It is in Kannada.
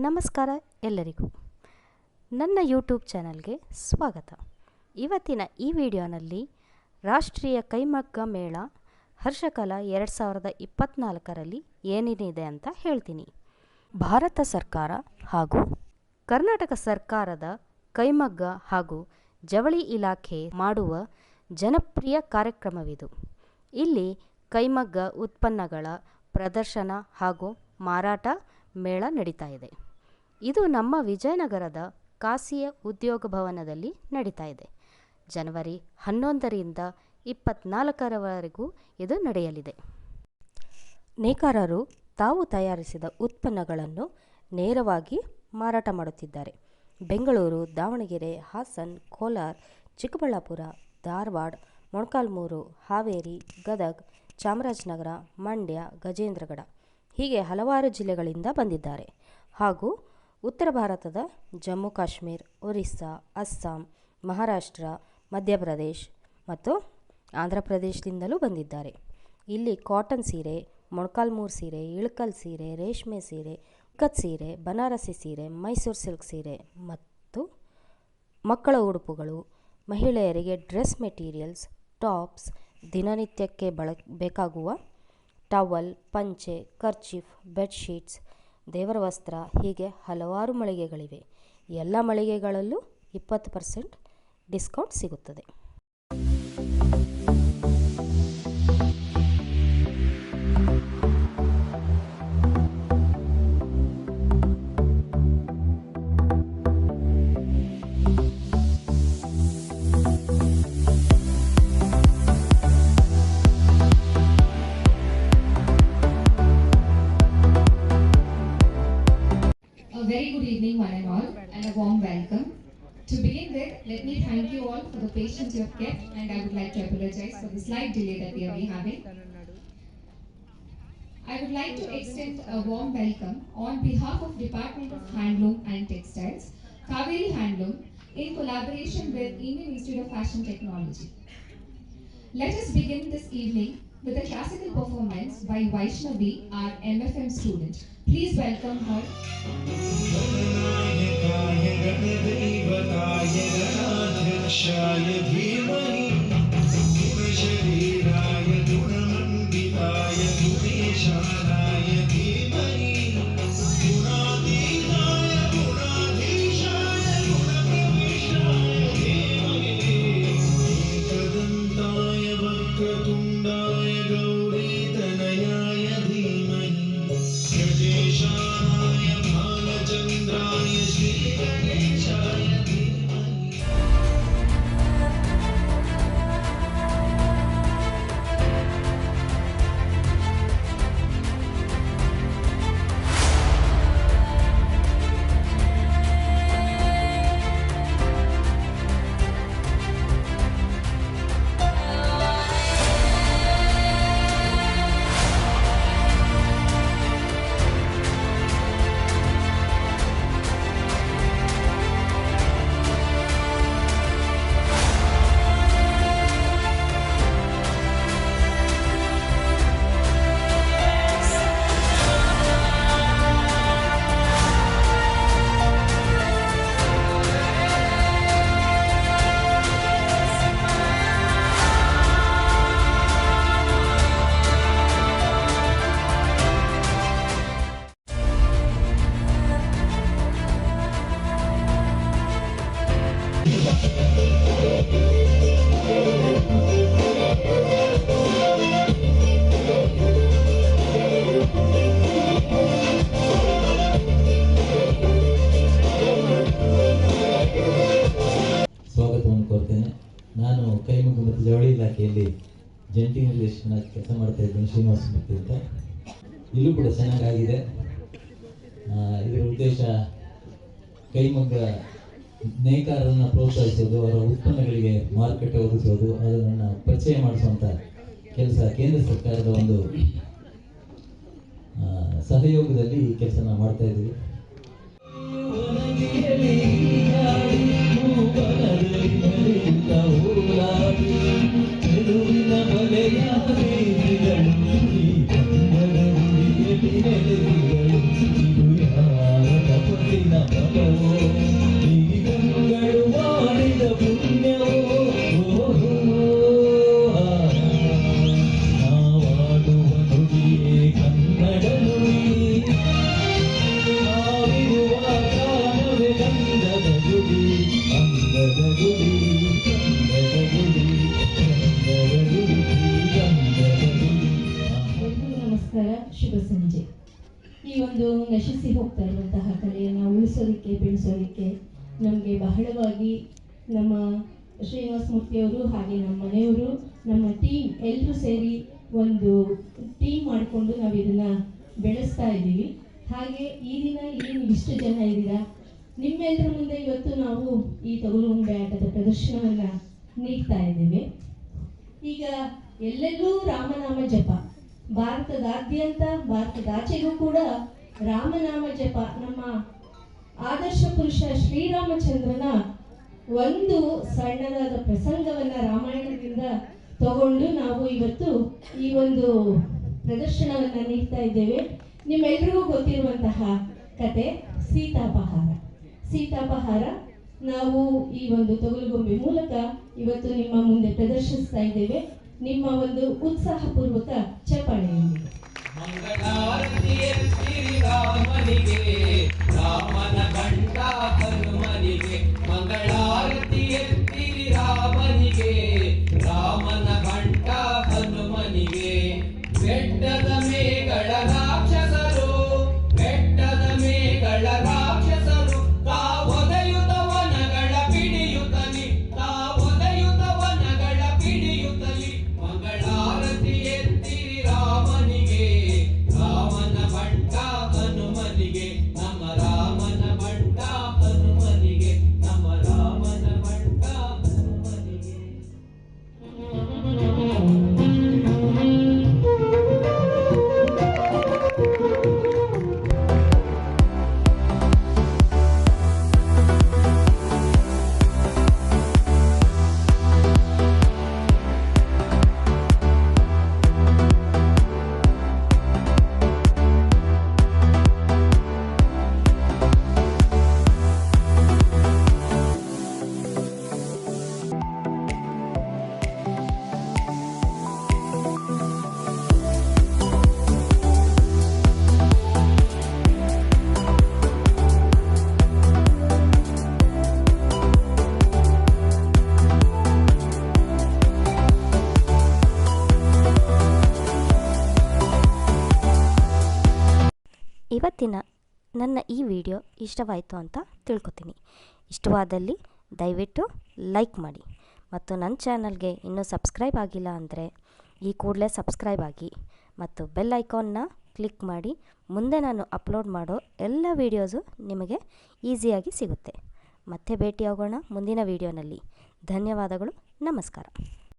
ನಮಸ್ಕಾರ ಎಲ್ಲರಿಗೂ. ನನ್ನ ಯೂಟ್ಯೂಬ್ ಚಾನಲ್ಗೆ ಸ್ವಾಗತ. ಇವತ್ತಿನ ಈ ವಿಡಿಯೋನಲ್ಲಿ ರಾಷ್ಟ್ರೀಯ ಕೈಮಗ್ಗ ಮೇಳ ಹರ್ಷಕಲಾ 2024ರಲ್ಲಿ ಏನೇನಿದೆ ಅಂತ ಹೇಳ್ತೀನಿ. ಭಾರತ ಸರ್ಕಾರ ಹಾಗೂ ಕರ್ನಾಟಕ ಸರ್ಕಾರದ ಕೈಮಗ್ಗ ಹಾಗೂ ಜವಳಿ ಇಲಾಖೆ ಮಾಡುವ ಜನಪ್ರಿಯ ಕಾರ್ಯಕ್ರಮವಿದು. ಇಲ್ಲಿ ಕೈಮಗ್ಗ ಉತ್ಪನ್ನಗಳ ಪ್ರದರ್ಶನ ಹಾಗೂ ಮಾರಾಟ ಮೇಳ ನಡೀತಾ ಇದೆ. ಇದು ನಮ್ಮ ವಿಜಯನಗರದ ಕಾಸಿಯ ಉದ್ಯೋಗ ಭವನದಲ್ಲಿ ನಡೀತಾ ಇದೆ. ಜನವರಿ 11ರಿಂದ 24ರವರೆಗೂ ಇದು ನಡೆಯಲಿದೆ. ನೇಕಾರರು ತಾವು ತಯಾರಿಸಿದ ಉತ್ಪನ್ನಗಳನ್ನು ನೇರವಾಗಿ ಮಾರಾಟ ಮಾಡುತ್ತಿದ್ದಾರೆ. ಬೆಂಗಳೂರು, ದಾವಣಗೆರೆ, ಹಾಸನ್, ಕೋಲಾರ, ಚಿಕ್ಕಬಳ್ಳಾಪುರ, ಧಾರವಾಡ, ಮೊಳಕಾಲ್ಮೂರು, ಹಾವೇರಿ, ಗದಗ, ಚಾಮರಾಜನಗರ, ಮಂಡ್ಯ, ಗಜೇಂದ್ರಗಡ ಹೀಗೆ ಹಲವಾರು ಜಿಲ್ಲೆಗಳಿಂದ ಬಂದಿದ್ದಾರೆ. ಹಾಗೂ ಉತ್ತರ ಭಾರತದ ಜಮ್ಮು ಕಾಶ್ಮೀರ, ಒರಿಸ್ಸಾ, ಅಸ್ಸಾಂ, ಮಹಾರಾಷ್ಟ್ರ, ಮಧ್ಯಪ್ರದೇಶ ಮತ್ತು ಆಂಧ್ರ ಪ್ರದೇಶದಿಂದಲೂ ಬಂದಿದ್ದಾರೆ. ಇಲ್ಲಿ ಕಾಟನ್ ಸೀರೆ, ಮೊಳಕಾಲ್ಮೂರು ಸೀರೆ, ಇಳಕಲ್ ಸೀರೆ, ರೇಷ್ಮೆ ಸೀರೆ, ಕತ್ ಸೀರೆ, ಬನಾರಸಿ ಸೀರೆ, ಮೈಸೂರು ಸಿಲ್ಕ್ ಸೀರೆ ಮತ್ತು ಮಕ್ಕಳ ಉಡುಪುಗಳು, ಮಹಿಳೆಯರಿಗೆ ಡ್ರೆಸ್ ಮೆಟೀರಿಯಲ್ಸ್, ಟಾಪ್ಸ್, ದಿನನಿತ್ಯಕ್ಕೆ ಬೇಕಾಗುವ ಟವಲ್, ಪಂಚೆ, ಕರ್ಚೀಫ್, ಬೆಡ್ಶೀಟ್ಸ್, ದೇವರ ವಸ್ತ್ರ ಹೀಗೆ ಹಲವಾರು ಮಳಿಗೆಗಳಿವೆ. ಎಲ್ಲ ಮಳಿಗೆಗಳಲ್ಲೂ 20% ಡಿಸ್ಕೌಂಟ್ ಸಿಗುತ್ತದೆ. Very good evening one and all, and a warm welcome. To begin with, let me thank you all for the patience you have kept, and I would like to apologize for the slight delay that we are having. I would like to extend a warm welcome on behalf of Department of Handloom and Textiles, Kaveri Handloom, in collaboration with Indian Institute of Fashion Technology. Let us begin this evening with a classical performance by Vaishnavi, our MFM student. Please welcome her. ಸ್ವಾಗತವನ್ನು ಕೋರ್ತೇನೆ. ನಾನು ಕೈಮಗ್ಗ ಮತ್ತು ಜವಳಿ ಇಲಾಖೆಯಲ್ಲಿ ಜಂಟಿ ನಿರ್ದೇಶಕನಾಗಿ ಕೆಲಸ ಮಾಡ್ತಾ ಇದ್ದೇನೆ, ಶ್ರೀನಿವಾಸ ಮೂರ್ತಿ ಅಂತ. ಇಲ್ಲೂ ಕೂಡ ಚೆನ್ನಾಗಾಗಿದೆ. ಇದರ ಉದ್ದೇಶ ಕೈಮಗ್ಗ ನೇಕಾರರನ್ನು ಪ್ರೋತ್ಸಾಹಿಸೋದು, ಅವರ ಉತ್ಪನ್ನಗಳಿಗೆ ಮಾರುಕಟ್ಟೆ ಒದಗಿಸೋದು, ಅದನ್ನು ಪರಿಚಯ ಮಾಡಿಸುವಂಥ ಕೆಲಸ ಕೇಂದ್ರ ಸರ್ಕಾರದ ಒಂದು ಸಹಯೋಗದಲ್ಲಿ ಈ ಕೆಲಸ ನಾವು ಮಾಡ್ತಾ ಇದ್ದೀವಿ. ಫಲವೋ ಈ ಗಂಗಳು ಮಾಡಿದ ಪುಣ್ಯವೋ ನಾವಾಡುವ ನುಡಿಯೇ ಕನ್ನಡ ನುಡಿ ನಾವಿರುವ ಪ್ರಾಣವೇ ಗಂಧದ ಗುಡಿ ಅಂದದ ಗುಡಿ ಗಂಧದ ಗುಡಿ ಗಂಧದ ಗುಡಿ ಗಂಧದ ಗುಡಿ. ಎಲ್ರಿಗೂ ನಮಸ್ಕಾರ, ಶುಭ ಸಂಜೆ. ಈ ಒಂದು ನಶಿಸಿ ಹೋಗ್ತಾ ಇರುವಂತಹ ಕಲೆಯನ್ನು ಉಳಿಸೋದಕ್ಕೆ ಬೆಳೆಸೋದಕ್ಕೆ ನಮಗೆ ಬಹಳವಾಗಿ ನಮ್ಮ ಶ್ರೀನಿವಾಸ ಮೂರ್ತಿಯವರು ಹಾಗೆ ನಮ್ಮ ಮನೆಯವರು ನಮ್ಮ ಟೀಮ್ ಎಲ್ಲರೂ ಸೇರಿ ಒಂದು ಟೀಮ್ ಮಾಡಿಕೊಂಡು ನಾವು ಇದನ್ನು ಬೆಳೆಸ್ತಾ ಇದ್ದೀವಿ. ಹಾಗೆ ಈ ದಿನ ಇಲ್ಲಿ ಇಷ್ಟು ಜನ ಇದ್ದೀರಾ, ನಿಮ್ಮೆಲ್ಲರ ಮುಂದೆ ಇವತ್ತು ನಾವು ಈ ತೊಗಲುಗೊಂಬೆ ಆಟದ ಪ್ರದರ್ಶನವನ್ನು ನೀಡ್ತಾ ಇದ್ದೇವೆ. ಈಗ ಎಲ್ಲೆಲ್ಲೂ ರಾಮನಾಮ ಜಪ, ಭಾರತದಾದ್ಯಂತ ಭಾರತದಾಚೆಗೂ ಕೂಡ ರಾಮನಾಮ ಜಪ, ನಮ್ಮ ಆದರ್ಶ ಪುರುಷ ಶ್ರೀರಾಮಚಂದ್ರನ ಒಂದು ಸಣ್ಣದಾದ ಪ್ರಸಂಗವನ್ನ ರಾಮಾಯಣದಿಂದ ತಗೊಂಡು ನಾವು ಇವತ್ತು ಈ ಒಂದು ಪ್ರದರ್ಶನವನ್ನ ನೀಡ್ತಾ ಇದ್ದೇವೆ. ನಿಮ್ಮೆಲ್ರಿಗೂ ಗೊತ್ತಿರುವಂತಹ ಕತೆ ಸೀತಾಪಹಾರ. ಸೀತಾಪಹಾರ ನಾವು ಈ ಒಂದು ತೊಗಲುಗೊಂಬೆ ಮೂಲಕ ಇವತ್ತು ನಿಮ್ಮ ಮುಂದೆ ಪ್ರದರ್ಶಿಸ್ತಾ ಇದ್ದೇವೆ. ನಿಮ್ಮ ಒಂದು ಉತ್ಸಾಹಪೂರ್ವಕ ಚಪ್ಪಾಳೆಯೊಂದಿಗೆ. ಮಂಗಳಾರತಿಯ ಶ್ರೀರಾಮನಿಗೆ ರಾಮನ ಗಂಡ ಹನುಮನಿಗೆ, ಮಂಗಳಾರತಿಯ ಶ್ರೀರಾಮನಿಗೆ ರಾಮನ ಗಂಡ ಹನುಮನಿಗೆ. ಬೆಟ್ಟದ ಮೇಗಳ ರಾಕ್ಷಸರು, ಬೆಟ್ಟದ ಮೇಗಳ ರಾಕ್ಷಸರು, ತಾವೊದೆಯುತ ವನಗಳ ಪಿಡಿಯುತ್ತಲಿ, ತಾವೊದೆಯುತ ವನಗಳ ಪಿಡಿಯುತ್ತಲಿ. ಮಂಗಳಾರತಿ ಎತ್ತಿರಿ ರಾಮನಿಗೆ, ರಾಮನ ಬಂಟ ಹನುಮನಿಗೆ, ನಮ್ಮ ರಾಮನ ಬಂಟ ಹನುಮನಿಗೆ, ನಮ್ಮ ರಾಮನ ಬಂಟ ಹನುಮನಿಗೆ. ಇವತ್ತಿನ ನನ್ನ ಈ ವಿಡಿಯೋ ಇಷ್ಟವಾಯಿತು ಅಂತ ತಿಳ್ಕೊತೀನಿ. ಇಷ್ಟವಾದಲ್ಲಿ ದಯವಿಟ್ಟು ಲೈಕ್ ಮಾಡಿ ಮತ್ತು ನನ್ನ ಚಾನಲ್ಗೆ ಇನ್ನೂ ಸಬ್ಸ್ಕ್ರೈಬ್ ಆಗಿಲ್ಲ ಅಂದರೆ ಈ ಕೂಡಲೇ ಸಬ್ಸ್ಕ್ರೈಬ್ ಆಗಿ ಮತ್ತು ಬೆಲ್ ಐಕಾನ್ನ ಕ್ಲಿಕ್ ಮಾಡಿ. ಮುಂದೆ ನಾನು ಅಪ್ಲೋಡ್ ಮಾಡೋ ಎಲ್ಲ ವೀಡಿಯೋಸು ನಿಮಗೆ ಈಸಿಯಾಗಿ ಸಿಗುತ್ತೆ. ಮತ್ತೆ ಭೇಟಿಯಾಗೋಣ ಮುಂದಿನ ವೀಡಿಯೋನಲ್ಲಿ. ಧನ್ಯವಾದಗಳು. ನಮಸ್ಕಾರ.